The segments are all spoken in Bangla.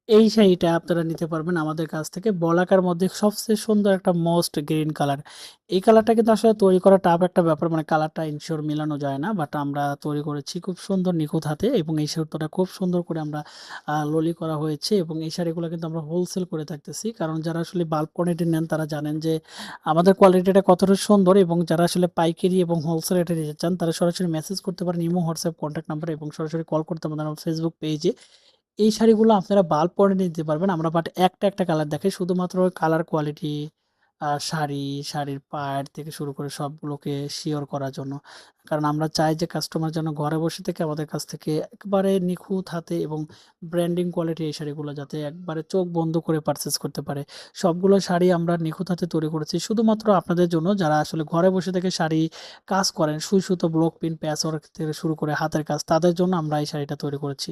এই শাড়িটা আপনারা নিতে পারবেন আমাদের কাছ থেকে। বলাকার মধ্যে সবচেয়ে সুন্দর একটা মস্ট গ্রিন কালার। এই কালারটা কিন্তু আসলে তৈরি করা টাফ একটা ব্যাপার, মানে কালারটা ইনশিওর মেলানো যায় না। বাট আমরা তৈরি করেছি খুব সুন্দর নিখুঁত হাতে, এবং এই সুতোটা খুব সুন্দর করে আমরা ললি করা হয়েছে, এবং এই শাড়িগুলো কিন্তু আমরা হোলসেল করে থাকতেছি। কারণ যারা আসলে বাল্ক কোয়ান্টিটি নেন তারা জানেন যে আমাদের কোয়ালিটিটা কতটা সুন্দর, এবং যারা আসলে পাইকারি এবং হোলসেল রেটে নিতে চান তারা সরাসরি মেসেজ করতে পারেন ইমো, হোয়াটসঅ্যাপ কন্ট্যাক্ট নাম্বার, এবং সরাসরি কল করতে পারেন আমার ফেসবুক পেজে। এই শাড়িগুলো আপনারা বাল্ক কোয়ান্টিটি নিতে পারবেন। আমরা বাট একটা কালার দেখাই, শুধুমাত্র কালার কোয়ালিটি, শাড়ির পাড় থেকে শুরু করে সবগুলোকে সিওর করার জন্য। কারণ আমরা চাই যে কাস্টমার যেন ঘরে বসে থেকে আমাদের কাছ থেকে একবারে নিখুঁত হাতে এবং ব্র্যান্ডিং কোয়ালিটি এই শাড়িগুলো যাতে একবারে চোখ বন্ধ করে পারচেস করতে পারে। সবগুলো শাড়ি আমরা নিখুঁত হাতে তৈরি করেছি শুধুমাত্র আপনাদের জন্য, যারা আসলে ঘরে বসে থেকে শাড়ি কাজ করেন, সুই সুতো, ব্লক প্রিন্ট, প্যাচওয়ার্ক থেকে শুরু করে হাতের কাজ, তাদের জন্য আমরা এই শাড়িটা তৈরি করেছি।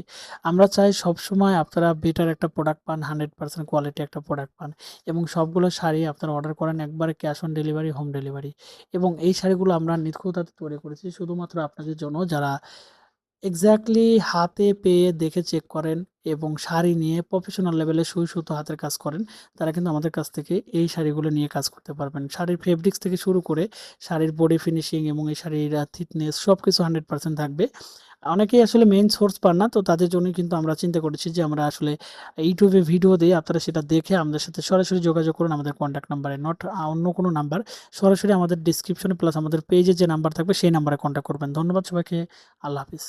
আমরা চাই সবসময় আপনারা বেটার একটা প্রোডাক্ট পান, 100% কোয়ালিটি একটা প্রোডাক্ট পান, এবং সবগুলো শাড়ি আপনারা অর্ডার করেন একবারে cash on delivery, home delivery. এবং এই শাড়িগুলো আমরা নিখুঁত হাতে তৈরি করেছি শুধুমাত্র আপনাদের জন্য, যারা এক্স্যাক্টলি হাতে পেয়ে দেখে চেক করেন এবং শাড়ি নিয়ে প্রফেশনাল লেভেলে সুই সুতো হাতের কাজ করেন, তারা কিন্তু আমাদের কাছ থেকে এই শাড়িগুলো নিয়ে কাজ করতে পারবেন। শাড়ির ফেব্রিক্স থেকে শুরু করে শাড়ির বডি ফিনিশিং এবং এই শাড়ির থিকনেস সব কিছু 100% থাকবে। অনেকেই আসলে মেইন সোর্স পান না, তো তাদের জন্যই কিন্তু আমরা চিন্তা করেছি যে আমরা আসলে ইউটিউবে ভিডিও দিই, আপনারা সেটা দেখে আমাদের সাথে সরাসরি যোগাযোগ করুন আমাদের কন্ট্যাক্ট নাম্বারে, নট অন্য কোনো নাম্বার। সরাসরি আমাদের ডিসক্রিপশনে প্লাস আমাদের পেজে যে নাম্বার থাকবে সেই নাম্বারে কন্ট্যাক্ট করবেন। ধন্যবাদ সবাইকে। আল্লাহ হাফিজ।